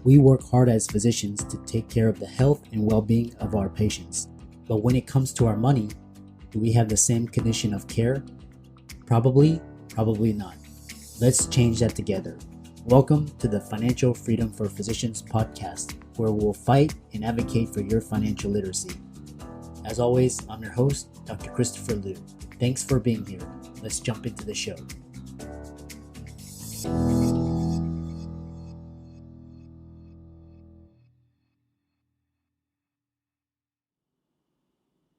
We work hard as physicians to take care of the health and well-being of our patients. But when it comes to our money, do we have the same condition of care? Probably not. Let's change that together. Welcome to the Financial Freedom for Physicians podcast, where we'll fight and advocate for your financial literacy. As always, I'm your host, Dr. Christopher Liu. Thanks for being here. Let's jump into the show.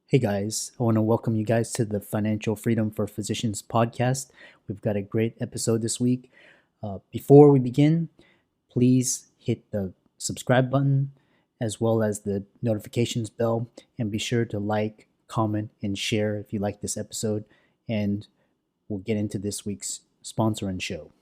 Hey guys, I want to welcome you guys to the Financial Freedom for Physicians podcast. We've got a great episode this week. Before we begin, please hit the subscribe button as well as the notifications bell, and be sure to like, comment, and share if you like this episode. And we'll get into this week's sponsor and show.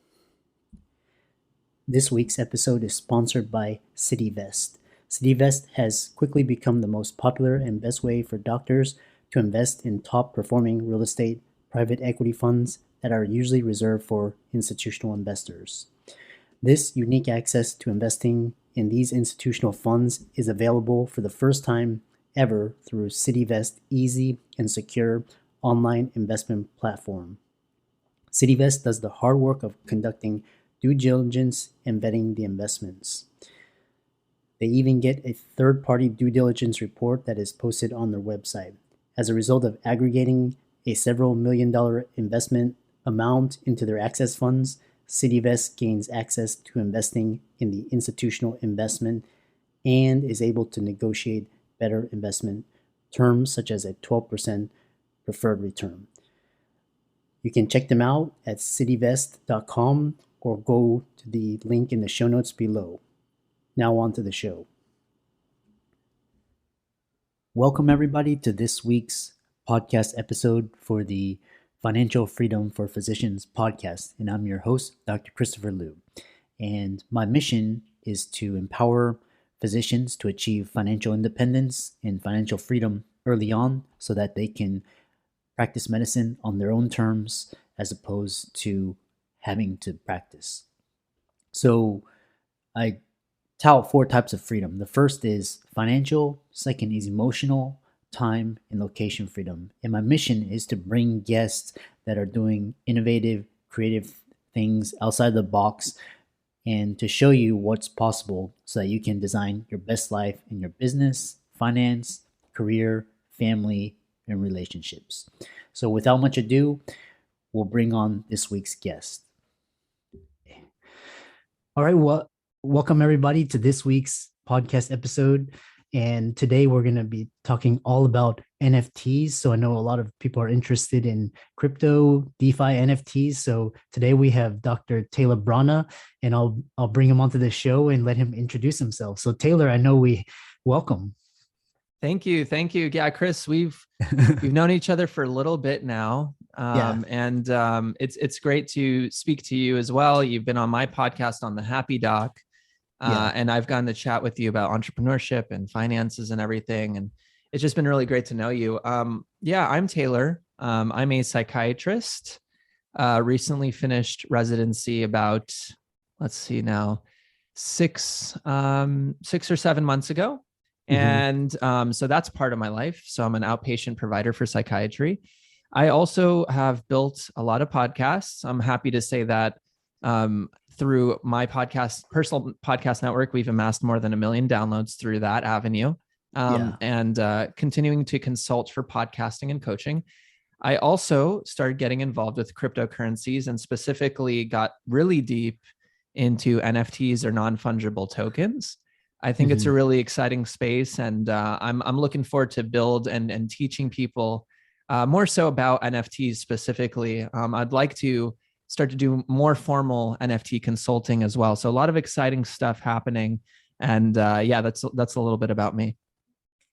This week's episode is sponsored by CityVest. CityVest has quickly become the most popular and best way for doctors to invest in top-performing real estate private equity funds that are usually reserved for institutional investors. This unique access to investing in these institutional funds is available for the first time ever through CityVest's easy and secure online investment platform. CityVest does the hard work of conducting due diligence and vetting the investments. They even get a third-party due diligence report that is posted on their website. As a result of aggregating a several $million investment amount into their access funds, CityVest gains access to investing in the institutional investment and is able to negotiate better investment terms such as a 12% preferred return. You can check them out at cityvest.com or go to the link in the show notes below. Now on to the show. Welcome everybody to this week's podcast episode for the Financial Freedom for Physicians podcast. And I'm your host, Dr. Christopher Liu. And my mission is to empower physicians to achieve financial independence and financial freedom early on so that they can practice medicine on their own terms as opposed to having to practice. So I tout 4 types of freedom. The first is financial, second is emotional, time, and location freedom. And my mission is to bring guests that are doing innovative, creative things outside the box and to show you what's possible so that you can design your best life in your business, finance, career, family, and relationships. So without much ado, we'll bring on this week's guest. All right, well, welcome everybody to this week's podcast episode. And today we're going to be talking all about NFTs. So I know a lot of people are interested in crypto, DeFi, NFTs. So today we have Dr. Taylor Brana, and I'll bring him onto the show and let him introduce himself. So Taylor, I know we welcome. Thank you. Yeah, Chris, we've known each other for a little bit now. And it's great to speak to you as well. You've been on my podcast on the Happy Doc. And I've gotten to chat with you about entrepreneurship and finances and everything. And it's just been really great to know you. I'm Taylor. I'm a psychiatrist, recently finished residency about, 6 or 7 months ago. Mm-hmm. And so that's part of my life. So I'm an outpatient provider for psychiatry. I also have built a lot of podcasts. I'm happy to say that through my personal podcast network, we've amassed more than 1 million downloads through that avenue, and continuing to consult for podcasting and coaching. I also started getting involved with cryptocurrencies and specifically got really deep into NFTs or non-fungible tokens. I think it's a really exciting space, and I'm looking forward to build and teaching people more so about NFTs specifically. I'd like to start to do more formal NFT consulting as well. So a lot of exciting stuff happening. And that's a little bit about me.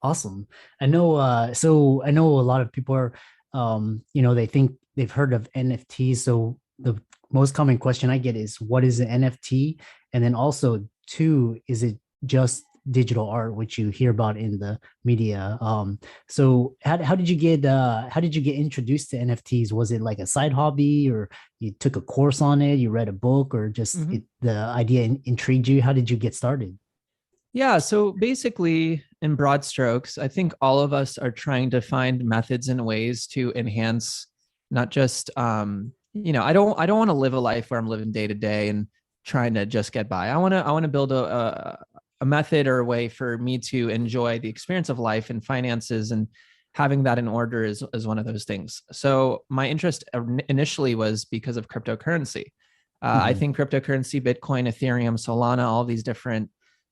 Awesome. I know. So I know a lot of people are, they think they've heard of NFTs. So the most common question I get is, what is an NFT? And then also, 2, is it just digital art, which you hear about in the media? So how did you get introduced to NFTs? Was it like a side hobby, or you took a course on it, you read a book, or just the idea intrigued you? How did you get started? Yeah. So basically, in broad strokes, I think all of us are trying to find methods and ways to enhance not just, I don't want to live a life where I'm living day to day and trying to just get by. I want to build a method or a way for me to enjoy the experience of life and finances, and having that in order is one of those things. So my interest initially was because of cryptocurrency. I Mm-hmm. think cryptocurrency, Bitcoin, Ethereum, Solana, all these different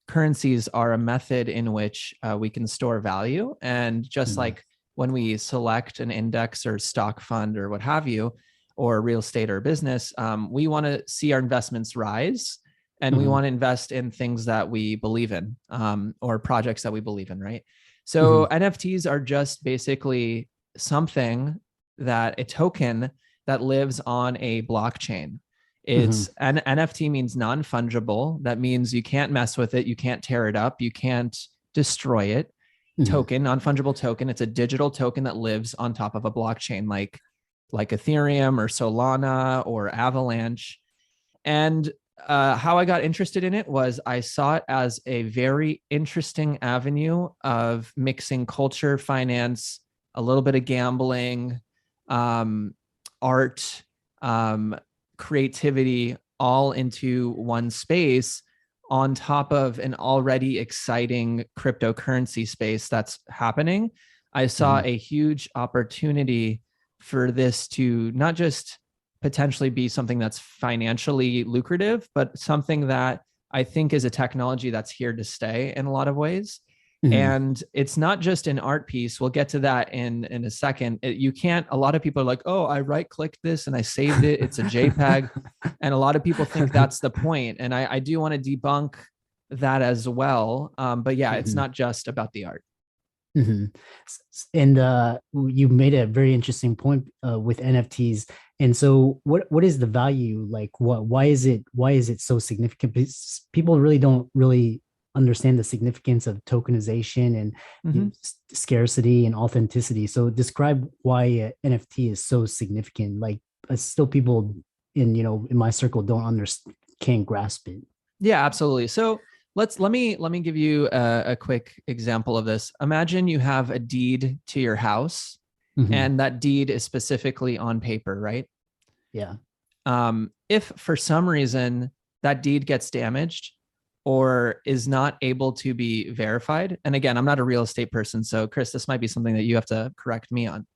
currencies are a method in which we can store value. And just Mm-hmm. like when we select an index or stock fund or what have you, or real estate or business, we want to see our investments rise, and we Mm-hmm. want to invest in things that we believe in, or projects that we believe in, right? Mm-hmm. So NFTs are just basically something, that a token that lives on a blockchain. Mm-hmm. It's an NFT means non-fungible. That means you can't mess with it, you can't tear it up, you can't destroy it. Mm-hmm. Token, non-fungible token. It's a digital token that lives on top of a blockchain, like Ethereum or Solana or Avalanche. And how I got interested in it was I saw it as a very interesting avenue of mixing culture, finance, a little bit of gambling, um, art, um, creativity, all into one space, on top of an already exciting cryptocurrency space that's happening. I saw Mm-hmm. a huge opportunity for this to not just potentially be something that's financially lucrative, but something that I think is a technology that's here to stay in a lot of ways. Mm-hmm. And it's not just an art piece. We'll get to that in a second. You can't, a lot of people are like, oh, I right clicked this and I saved it. It's a JPEG. And a lot of people think that's the point. And I do want to debunk that as well. But yeah, it's Mm-hmm. not just about the art. Mm-hmm. And you made a very interesting point with NFTs. And so, what is the value? Like, why is it so significant? Because people really don't really understand the significance of tokenization and Mm-hmm. scarcity and authenticity. So, describe why NFT is so significant. Like, still people in my circle don't understand, can't grasp it. Yeah, absolutely. So let me give you a quick example of this. Imagine you have a deed to your house, Mm-hmm. and that deed is specifically on paper, right? Yeah. If for some reason that deed gets damaged or is not able to be verified, and again, I'm not a real estate person, so Chris, this might be something that you have to correct me on.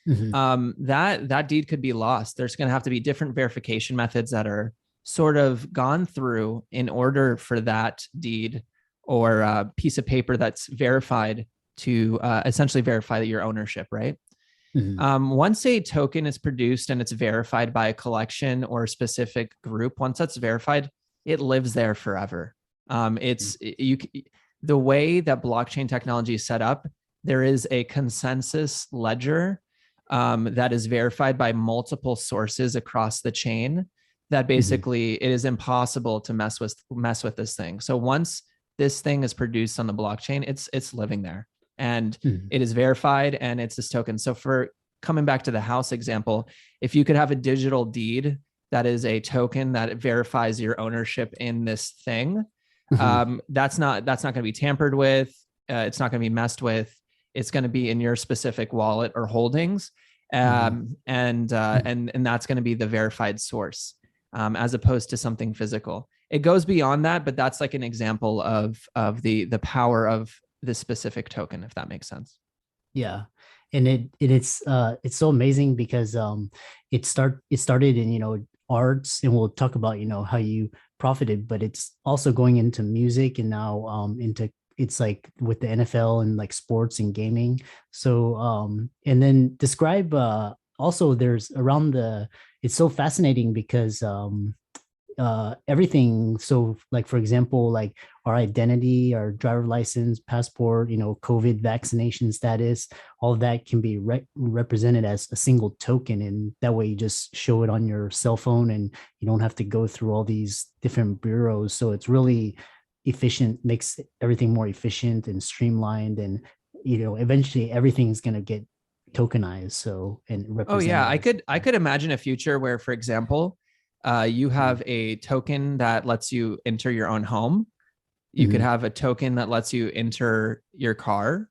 Mm-hmm. That deed could be lost. There's going to have to be different verification methods that are sort of gone through in order for that deed or piece of paper that's verified to essentially verify that your ownership, right? Mm-hmm. Once a token is produced and it's verified by a collection or a specific group, once that's verified, it lives there forever. It's you. The way that blockchain technology is set up, there is a consensus ledger that is verified by multiple sources across the chain. That Mm-hmm. basically it is impossible to mess with this thing. So once this thing is produced on the blockchain, it's living there and Mm-hmm. it is verified and it's this token. So for coming back to the house example, if you could have a digital deed that is a token that verifies your ownership in this thing, Mm-hmm. that's not going to be tampered with. It's not going to be messed with. It's going to be in your specific wallet or holdings, Mm-hmm. and that's going to be the verified source, as opposed to something physical. It goes beyond that, but that's like an example of the power of this specific token, if that makes sense. Yeah. And it's so amazing because it started in arts, and we'll talk about how you profited, but it's also going into music, and now into it's like with the NFL and like sports and gaming. So and then describe also there's around the it's so fascinating because everything, so like for example, like our identity, our driver license, passport, COVID vaccination status, all of that can be represented as a single token, and that way you just show it on your cell phone and you don't have to go through all these different bureaus. So it's really efficient, makes everything more efficient and streamlined, and eventually everything's going to get tokenized, so, and Oh yeah, represented I as. could I could imagine a future where, for example, you Mhm. have a token that lets you enter your own home. You could have a token that lets you enter your car.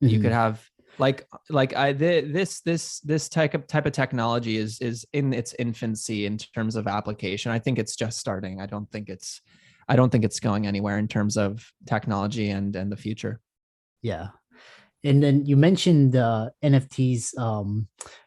You could have this type of technology is in its infancy in terms of application. I think it's just starting. I don't think it's going anywhere in terms of technology and the future. Yeah. And then you mentioned NFTs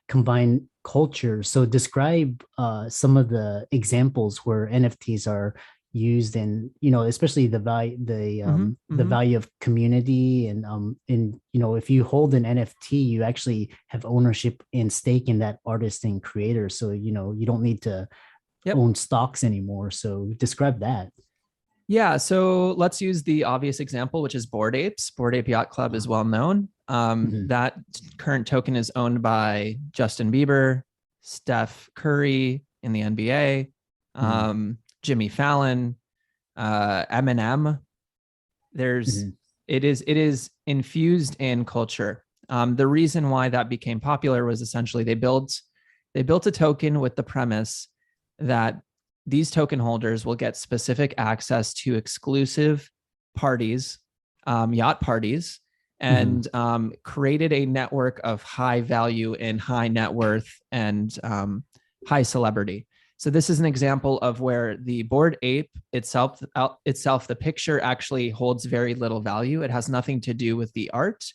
combine culture. So describe some of the examples where NFTs are used in, especially the value of community and if you hold an NFT, you actually have ownership and stake in that artist and creator. So you don't need to Yep. own stocks anymore. So describe that. Yeah, so let's use the obvious example, which is Bored Apes. Bored Ape Yacht Club is well known. That current token is owned by Justin Bieber, Steph Curry in the NBA, Jimmy Fallon, Eminem. It is infused in culture. The reason why that became popular was essentially they built a token with the premise that these token holders will get specific access to exclusive parties, yacht parties, and created a network of high value and high net worth and high celebrity. So this is an example of where the Bored Ape itself, the picture actually holds very little value. It has nothing to do with the art.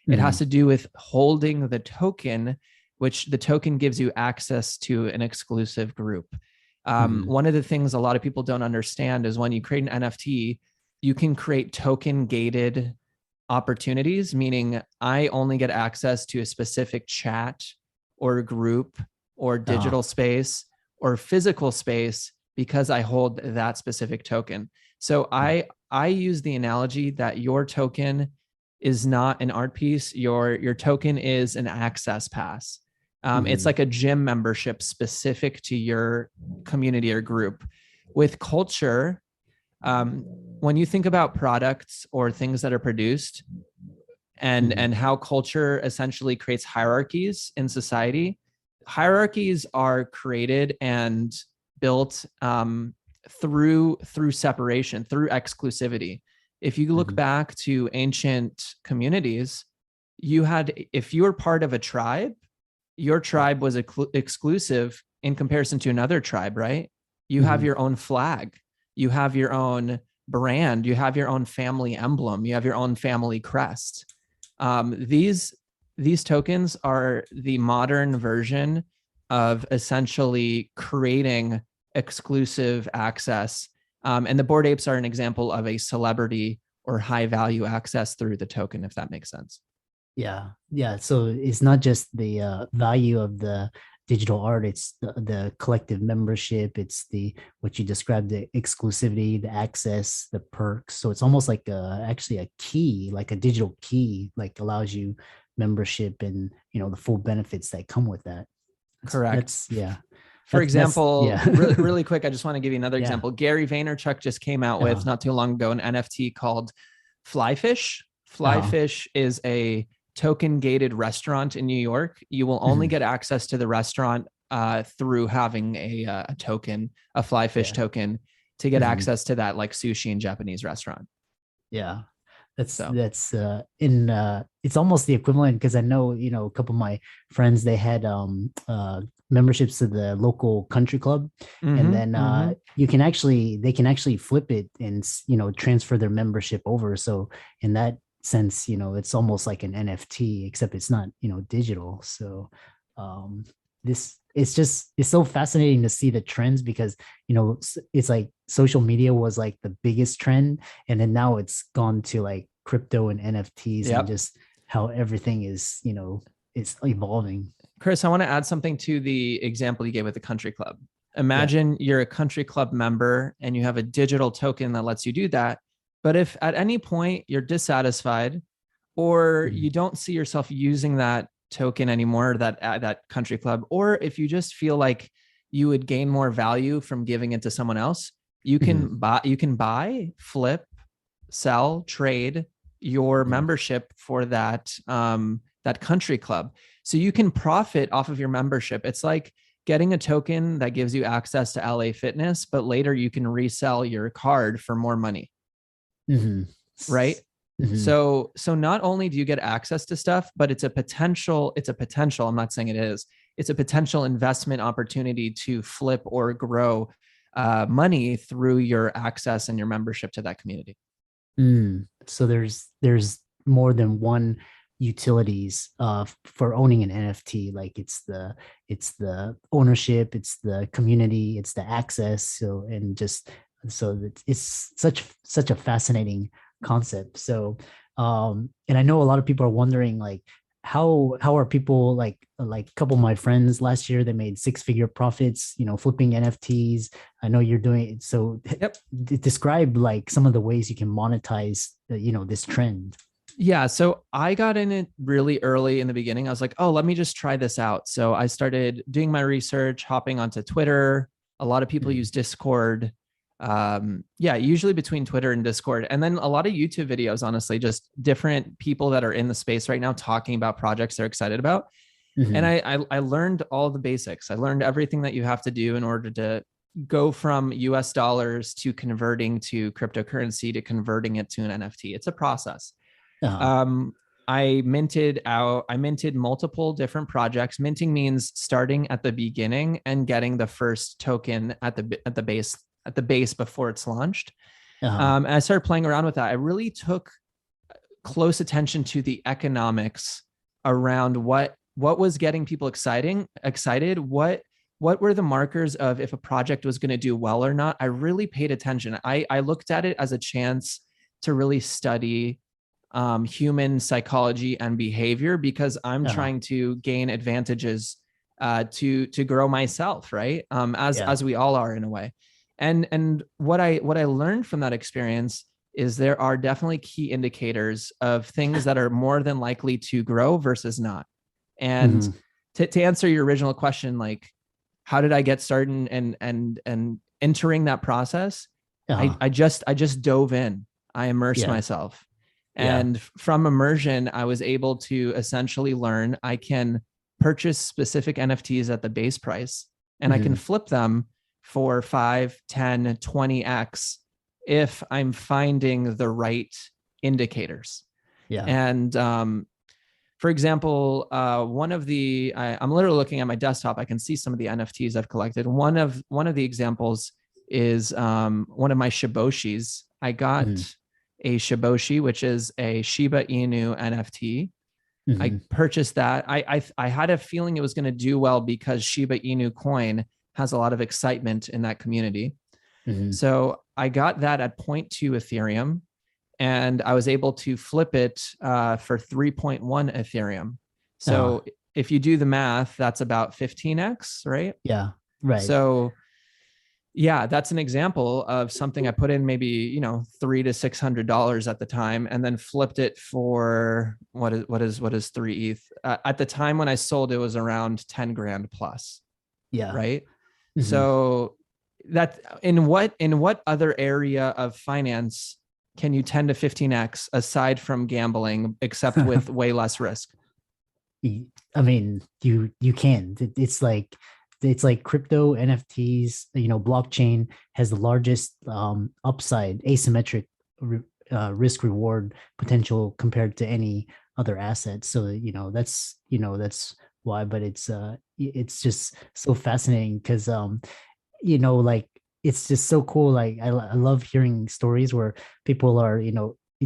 It has to do with holding the token, which the token gives you access to an exclusive group. One of the things a lot of people don't understand is when you create an NFT, you can create token gated opportunities, meaning I only get access to a specific chat or group or digital space or physical space because I hold that specific token. So I use the analogy that your token is not an art piece. Your token is an access pass. It's like a gym membership specific to your community or group. With culture, when you think about products or things that are produced and how culture essentially creates hierarchies in society, hierarchies are created and built through separation, through exclusivity. If you look back to ancient communities, if you were part of a tribe, your tribe was exclusive in comparison to another tribe, right? You have your own flag, you have your own brand, you have your own family emblem, you have your own family crest. These tokens are the modern version of essentially creating exclusive access. And the Bored Apes are an example of a celebrity or high value access through the token, if that makes sense. Yeah. So it's not just the value of the digital art, it's the collective membership, it's what you described, the exclusivity, the access, the perks. So it's almost like actually a key, like a digital key, like allows you membership and the full benefits that come with that. Correct. Yeah. For example, yeah. really quick, I just want to give you another example. Gary Vaynerchuk just came out with not too long ago an NFT called Flyfish. Flyfish is a token gated restaurant in New York. You will only get access to the restaurant through having a token, a Flyfish token, to get access to that, like sushi in Japanese restaurant. Yeah. It's almost the equivalent, because I know, a couple of my friends, they had memberships to the local country club, and then they can actually flip it and transfer their membership over. So in that sense, it's almost like an NFT, except it's not digital. So it's so fascinating to see the trends, because it's like social media was like the biggest trend, and then now it's gone to like crypto and NFTs and just how everything is it's evolving. Chris, I want to add something to the example you gave with the country club. Imagine you're a country club member and you have a digital token that lets you do that. But if at any point you're dissatisfied or you don't see yourself using that token anymore, that country club, or if you just feel like you would gain more value from giving it to someone else, you can buy, flip, sell, trade your membership for that country club. So you can profit off of your membership. It's like getting a token that gives you access to LA Fitness, but later you can resell your card for more money. Hmm. right? Hmm. So not only do you get access to stuff, but it's a potential, I'm not saying it is, it's a potential investment opportunity to flip or grow money through your access and your membership to that community. So there's more than one utilities for owning an NFT. Like it's the ownership, it's the community, it's the access. So and just so it's such a fascinating concept. So and I know a lot of people are wondering like how are people like a couple of my friends last year they made six-figure profits, flipping NFTs. I know you're doing it. So Yep. describe like some of the ways you can monetize, this trend. Yeah, so I got in it really early in the beginning. I was like, oh, let me just try this out. So I started doing my research, hopping onto Twitter. A lot of people Mm. use Discord. Yeah, usually between Twitter and Discord. And then a lot of YouTube videos, honestly, just different people that are in the space right now talking about projects they're excited about. And Mhm. I learned all the basics. I learned everything that you have to do in order to go from US dollars to converting to cryptocurrency to converting it to an NFT. It's a process. Uh, um, I minted multiple different projects. Minting means starting at the beginning and getting the first token at the base before it's launched. uh, And I started playing around with that. I really took close attention to the economics around what was getting people excited, what were the markers of if a project was going to do well or not. I really paid attention. I looked at it as a chance to really study human psychology and behavior, because I'm uh, trying to gain advantages to grow myself, right? yeah. As we all are in a way. And what I learned from that experience is there are definitely key indicators of things that are more than likely to grow versus not. And Hmm. to answer your original question, like how did I get started and entering that process? I, Uh, I just I just dove in. I immersed yeah. myself. Yeah. And from immersion, I was able to essentially learn I can purchase specific NFTs at the base price and I can Hmm. flip them for 5, 10, 20x if I'm finding the right indicators. Yeah. And for example, I'm literally looking at my desktop. I can see some of the NFTs I've collected. One of the examples is one of my Shiboshis. I Hmm. got a Shiboshi, which is a Shiba Inu NFT. I Hmm. purchased that. I had a feeling it was going to do well because Shiba Inu coin has a lot of excitement in that community. Hmm. So I got that at zero point 0.2 Ethereum, and I was able to flip it for 3.1 Ethereum. Uh, So if you do the math, that's about 15x, right? yeah. Right. So yeah, that's an example of something I put in maybe, $300 to $600 at the time, and then flipped it for what is 3 ETH. At the time when I sold, it was around 10 grand plus, Yeah. right? Hmm. So that in what other area of finance can you 10 to 15x aside from gambling, except with way less risk? I mean, you can. It's like crypto NFTs. Blockchain has the largest upside asymmetric risk reward potential compared to any other asset. So that's why. But it's just so fascinating because like it's just so cool. Like I love hearing stories where people are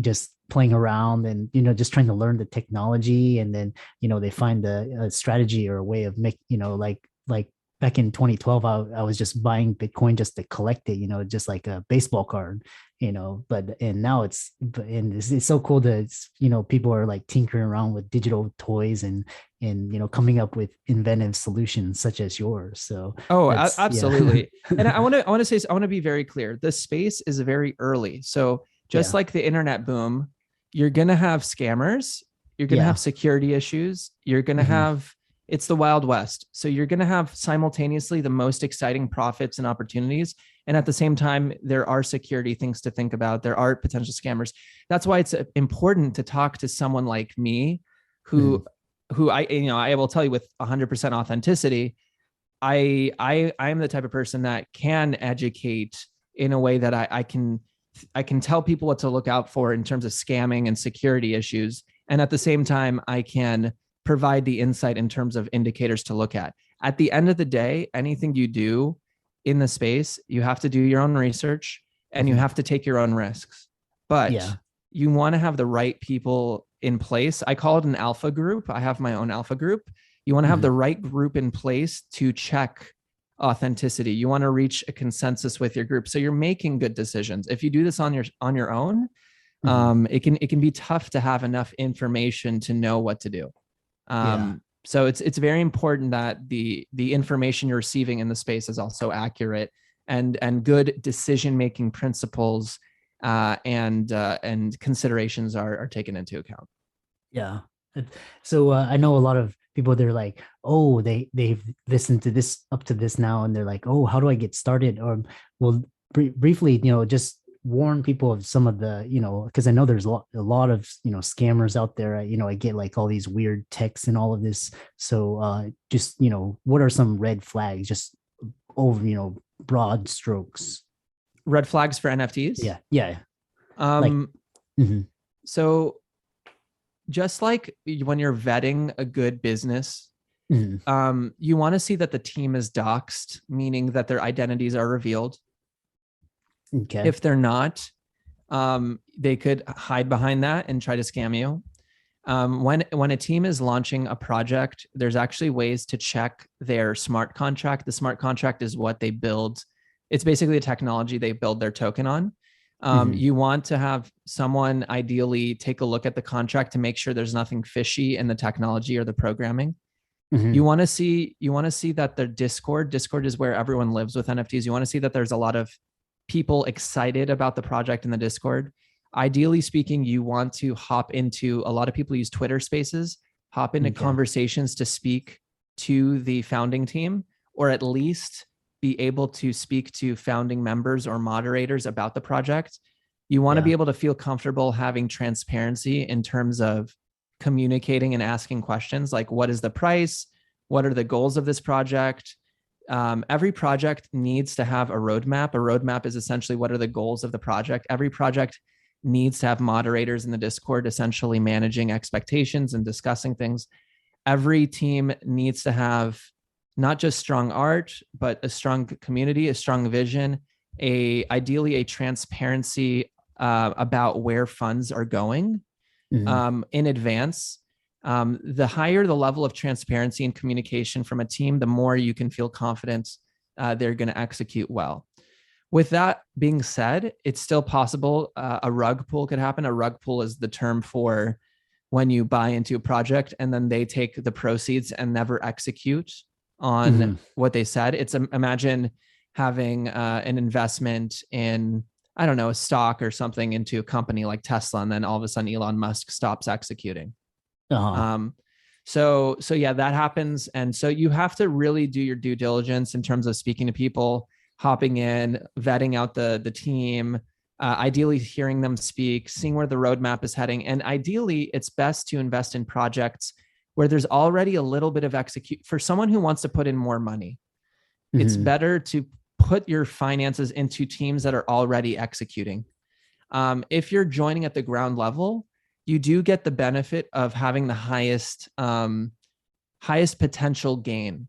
just playing around and just trying to learn the technology, and then they find a strategy or a way of make like back in 2012 I was just buying Bitcoin just to collect it, just like a baseball card, but and now it's so cool that people are like tinkering around with digital toys and coming up with inventive solutions such as yours. So Oh, that's yeah. absolutely. And I want to be very clear. The space is very early. So just Yeah. like the internet boom, you're going to have scammers, you're going to have Yeah. security issues, you're going to Hmm. have it's the Wild West. So you're going to have simultaneously the most exciting profits and opportunities, and at the same time there are security things to think about. There are potential scammers. That's why it's important to talk to someone like me Hmm. who I will tell you with 100% authenticity, I am the type of person that can educate in a way that I can I can tell people what to look out for in terms of scamming and security issues. And at the same time, I can provide the insight in terms of indicators to look at. At the end of the day, anything you do in the space, you have to do your own research and you Mhm. have to take your own risks. But Yeah. you want to have the right people in place. I call it an alpha group. I have my own alpha group. You want to have Mhm. the right group in place to check authenticity. You want to reach a consensus with your group so you're making good decisions. If you do this on your own, Mhm. it can be tough to have enough information to know what to do. Yeah. So it's very important that the information you're receiving in the space is also accurate, and good decision making principles and considerations are taken into account. Yeah. So I know a lot of people. They're like, oh, they've listened to this up to this now, and they're like, oh, how do I get started? Or, well, briefly, just warn people of some of the, because I know there's a lot of scammers out there. I get like all these weird texts and all of this. So just what are some red flags? Just over broad strokes. Red flags for NFTs. Yeah. Yeah. Like. Um, Mhm. so just like when you're vetting a good business, Mhm. you want to see that the team is doxed, meaning that their identities are revealed. Okay. If they're not, they could hide behind that and try to scam you. When a team is launching a project, there's actually ways to check their smart contract. The smart contract is what they build. It's basically a technology they build their token on. Mhm. You want to have someone ideally take a look at the contract to make sure there's nothing fishy in the technology or the programming. You Mhm. want to see that the Discord is where everyone lives with NFTs. You want to see that there's a lot of people excited about the project in the Discord. Ideally speaking, you want to hop into, a lot of people use Twitter spaces, hop into Okay. conversations to speak to the founding team, or at least be able to speak to founding members or moderators about the project. You want to be Yeah. able to feel comfortable having transparency in terms of communicating and asking questions like, what is the price? What are the goals of this project? Every project needs to have a roadmap. A roadmap is essentially what are the goals of the project. Every project needs to have moderators in the Discord, essentially managing expectations and discussing things. Every team needs to have not just strong art, but a strong community, a strong vision, ideally a transparency about where funds are going Mhm. in advance. The higher the level of transparency and communication from a team, the more you can feel confident they're going to execute well. With that being said, it's still possible a rug pull could happen. A rug pull is the term for when you buy into a project and then they take the proceeds and never execute on Mhm. what they said. It's imagine having an investment in, I don't know, a stock or something into a company like Tesla, and then all of a sudden Elon Musk stops executing. Uh-huh. So yeah, that happens, and so you have to really do your due diligence in terms of speaking to people, hopping in, vetting out the team, ideally hearing them speak, seeing where the roadmap is heading, and ideally, it's best to invest in projects where there's already a little bit of execute. For someone who wants to put in more money, it's Mhm. better to put your finances into teams that are already executing. If you're joining at the ground level, you do get the benefit of having the highest potential gain.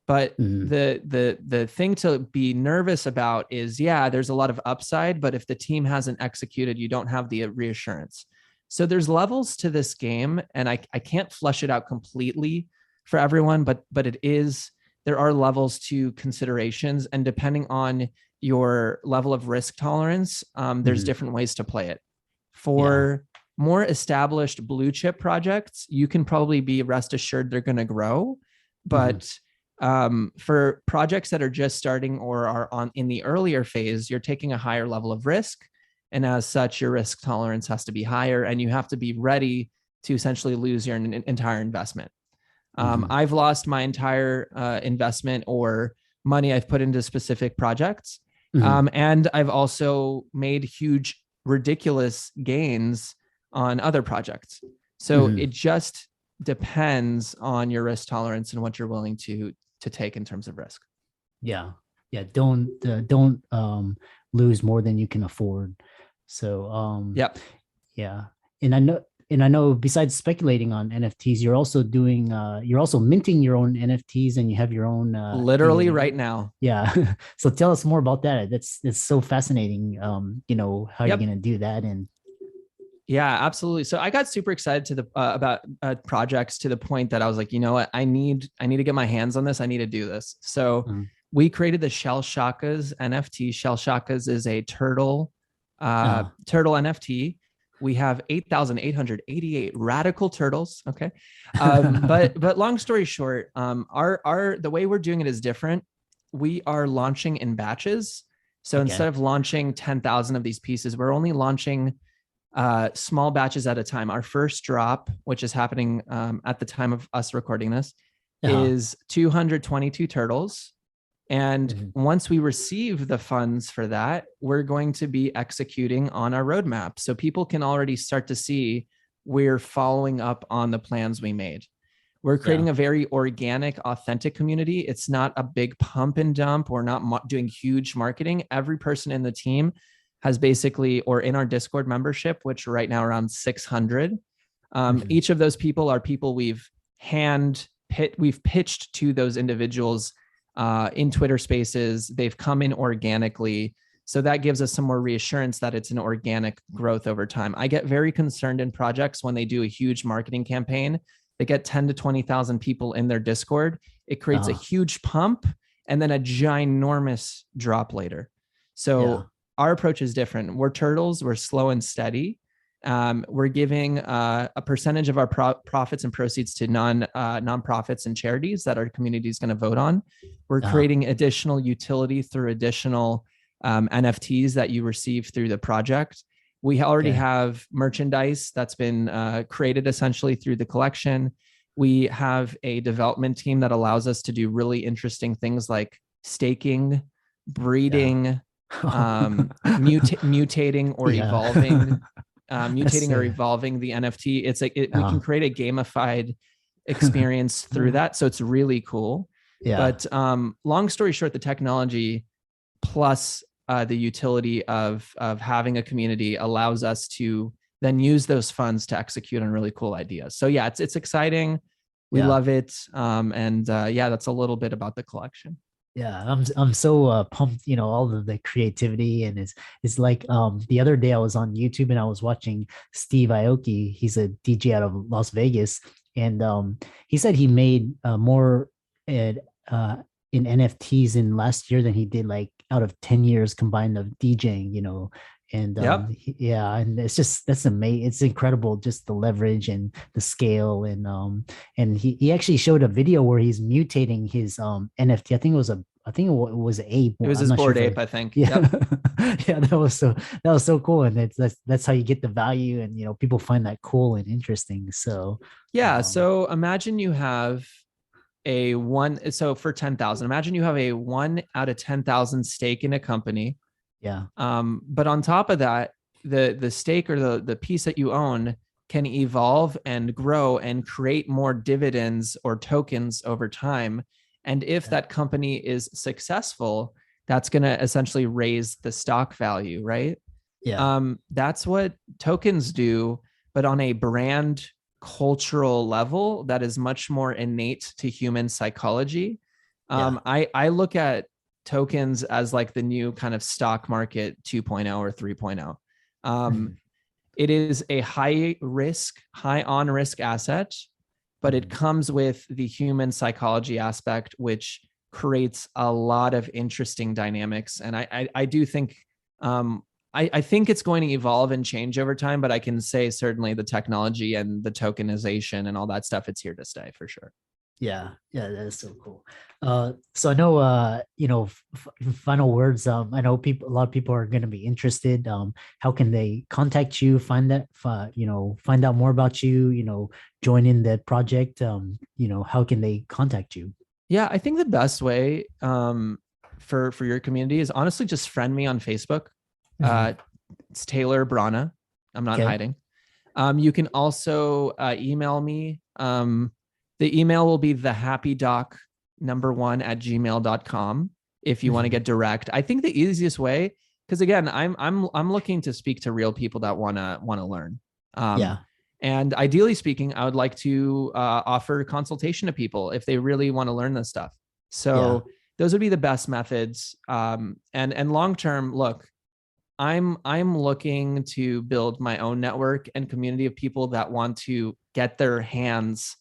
But Mhm. the thing to be nervous about is, yeah, there's a lot of upside, but if the team hasn't executed, you don't have the reassurance. So there's levels to this game, and I can't flush it out completely for everyone, but it is, there are levels to considerations, and depending on your level of risk tolerance, there's Mhm. different ways to play it. Yeah. For more established blue chip projects, you can probably be rest assured they're going to grow. Mhm. But for projects that are just starting or are on in the earlier phase, you're taking a higher level of risk. And as such, your risk tolerance has to be higher, and you have to be ready to essentially lose your entire investment. Mhm. I've lost my entire investment or money I've put into specific projects. Mhm. And I've also made huge, ridiculous gains on other projects. So Mhm. it just depends on your risk tolerance and what you're willing to take in terms of risk. Yeah. Yeah. Don't lose more than you can afford. So Yep. yeah, and I know besides speculating on NFTs, you're also minting your own NFTs, and you have your own Literally right now. yeah. So tell us more about that. That's so fascinating. How you're Yep. gonna do that and Yeah, absolutely. So I got super excited to the about projects to the point that I was like, you know what, I need to get my hands on this. I need to do this. So mm, we created the Shell Shakas NFT. Shell Shakas is a uh, turtle NFT. We have 8,888 radical turtles. Okay, but long story short, our the way we're doing it is different. We are launching in batches. So okay. instead of launching 10,000 of these pieces, we're only launching small batches at a time. Our first drop, which is happening at the time of us recording this, Uh-huh. is 222 turtles. And Mhm. once we receive the funds for that, we're going to be executing on our roadmap. So people can already start to see we're following up on the plans we made. We're Yeah. creating a very organic, authentic community. It's not a big pump and dump. We're not doing huge marketing. Every person in the team has basically, or in our Discord membership, which right now around 600. Mhm. Each of those people are people we've pitched to those individuals in Twitter Spaces. They've come in organically. So that gives us some more reassurance that it's an organic growth over time. I get very concerned in projects when they do a huge marketing campaign. They get 10 to 20,000 people in their Discord. It creates a Uh-huh. huge pump and then a ginormous drop later. Yeah. So our approach is different. We're turtles, we're slow and steady. We're giving a percentage of our profits and proceeds to nonprofits and charities that our community is going to vote on. We're Uh-huh. creating additional utility through additional NFTs that you receive through the project. We already Okay. have merchandise that's been created essentially through the collection. We have a development team that allows us to do really interesting things like staking, Yeah. breeding, mutating or Yeah. evolving, That's mutating or evolving the NFT. It's like we uh, can create a gamified experience through that. So it's really cool. yeah. But long story short, the technology plus the utility of having a community allows us to then use those funds to execute on really cool ideas. So yeah, it's exciting. We Yeah. love it. And yeah, that's a little bit about the collection. Yeah, I'm so pumped, all of the creativity, and it's like the other day I was on YouTube and I was watching Steve Aoki. He's a DJ out of Las Vegas, and he said he made more at, uh, in NFTs in last year than he did like out of 10 years combined of DJing, and Yep. yeah, and that's amazing. It's incredible, just the leverage and the scale, and he actually showed a video where he's mutating his NFT. I think it was an ape. It was I'm his not sure board if ape, I I think. yeah. Yep. Yeah, that was so cool, and that's how you get the value, and people find that cool and interesting. So Yeah. um So imagine you have a one. So for 10,000, imagine you have a 1 out of 10,000 stake in a company. yeah, But on top of that, the stake or the piece that you own can evolve and grow and create more dividends or tokens over time. And if yeah, that company is successful, that's going to essentially raise the stock value, right? yeah, That's what tokens do, but on a brand cultural level that is much more innate to human psychology. yeah, I look at tokens as like the new kind of stock market 2.0 or 3.0. Um, mhm, it is a high risk, high on risk asset, but it mhm, comes with the human psychology aspect, which creates a lot of interesting dynamics. And I do think um, I think it's going to evolve and change over time, but I can say certainly the technology and the tokenization and all that stuff, it's here to stay for sure. yeah, yeah. That is so cool. So I know, final words. I know a lot of people are going to be interested. How can they contact you? Find out more about you. Join in that project. How can they contact you? Yeah, I think the best way for your community is honestly just friend me on Facebook. Mhm. Uh, it's Taylor Brana. I'm not Okay. hiding. You can also email me. The email will be thehappydoc1 at gmail.com if you want to Mhm. get direct. I think the easiest way, because again, I'm looking to speak to real people that wanna learn. Yeah. And ideally speaking, I would like to offer consultation to people if they really want to learn this stuff. So those would be the best methods. And long term, look, I'm looking to build my own network and community of people that want to get their hands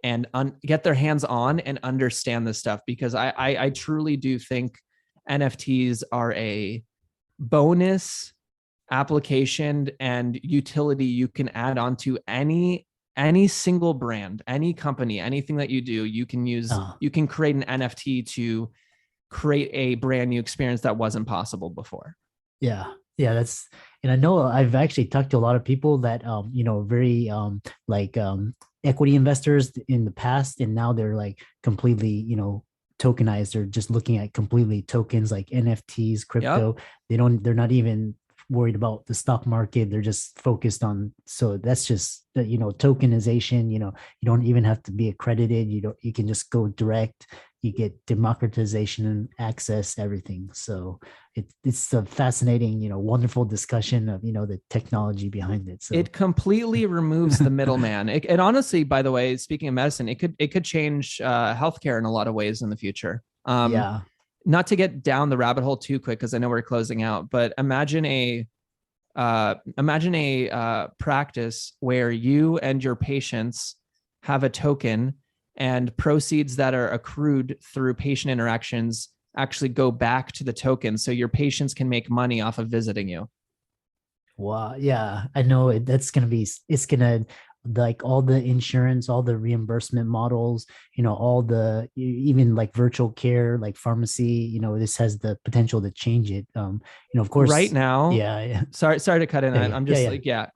on and understand this stuff, because I truly do think NFTs are a bonus application and utility you can add on to any single brand, any company, anything that you do. You can use, you can create an NFT to create a brand new experience that wasn't possible before. Yeah. That's, and I know I've actually talked to a lot of people that, very, equity investors in the past, and now they're like completely, tokenized. They're just looking at completely tokens like NFTs, crypto. Yep. They're not even worried about the stock market. They're just focused on, so that's just, tokenization. You don't even have to be accredited. You can just go direct. You get democratization and access everything. So it's a fascinating, wonderful discussion of, the technology behind it. So it completely removes the middleman. It honestly, by the way, speaking of medicine, it could change healthcare in a lot of ways in the future. Not to get down the rabbit hole too quick, because I know we're closing out, but imagine a practice where you and your patients have a token, and proceeds that are accrued through patient interactions actually go back to the token, so your patients can make money off of visiting you. Wow. Yeah, I know it's going to like all the insurance, all the reimbursement models, all the, even like virtual care, like pharmacy, this has the potential to change it. Of course, right now. Yeah. Sorry to cut in. I'm just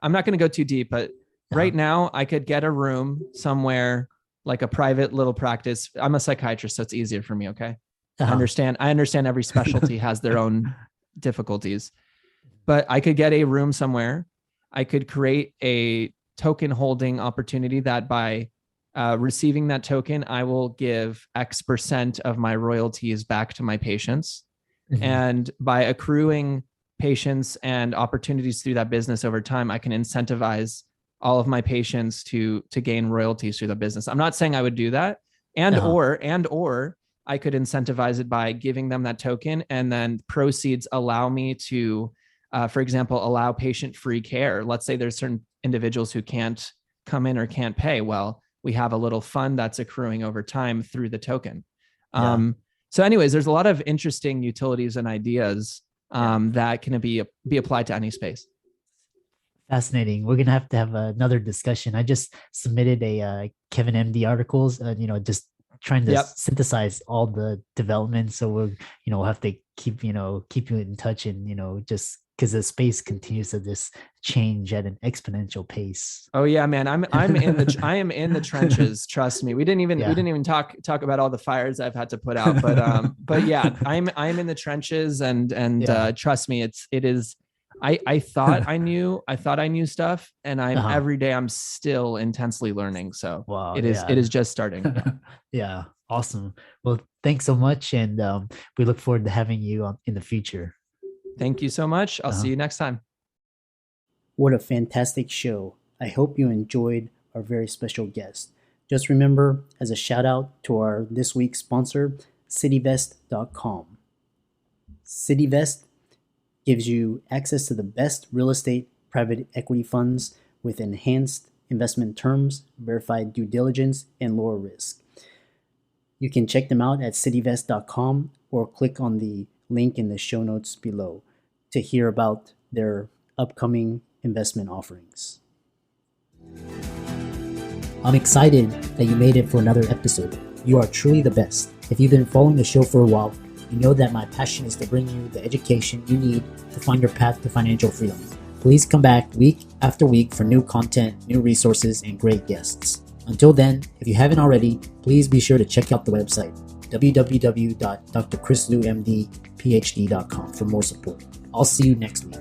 I'm not going to go too deep, but right now I could get a room somewhere, like a private little practice. I'm a psychiatrist, so it's easier for me. Okay. I understand every specialty has their own difficulties, but I could get a room somewhere. I could create a token holding opportunity that by receiving that token, I will give X% of my royalties back to my patients. Mm-hmm. And by accruing patients and opportunities through that business over time, I can incentivize all of my patients to gain royalties through the business. I'm not saying I would do that. Or I could incentivize it by giving them that token, and then proceeds allow me to, for example, allow patient-free care. Let's say there's certain individuals who can't come in or can't pay. Well, we have a little fund that's accruing over time through the token. So anyways, there's a lot of interesting utilities and ideas that can be applied to any space. Fascinating. We're gonna have to have another discussion. I just submitted a Kevin MD articles, just trying to synthesize all the development. So we'll have to keep you in touch, and just because the space continues to just change at an exponential pace. Oh yeah, man. I am in the trenches. Trust me. We didn't even talk about all the fires I've had to put out, but yeah, I'm in the trenches, and trust me, it is. I thought I knew stuff, and every day I'm still intensely learning. So wow, it is just starting. Yeah. Awesome. Well, thanks so much. And we look forward to having you in the future. Thank you so much. I'll see you next time. What a fantastic show. I hope you enjoyed our very special guest. Just remember, as a shout out to our this week's sponsor, cityvest.com. Cityvest gives you access to the best real estate private equity funds with enhanced investment terms, verified due diligence, and lower risk. You can check them out at cityvest.com or click on the link in the show notes below to hear about their upcoming investment offerings. I'm excited that you made it for another episode. You are truly the best. If you've been following the show for a while, you know that my passion is to bring you the education you need to find your path to financial freedom. Please come back week after week for new content, new resources, and great guests. Until then, if you haven't already, please be sure to check out the website, www.drchrislumdphd.com for more support. I'll see you next week.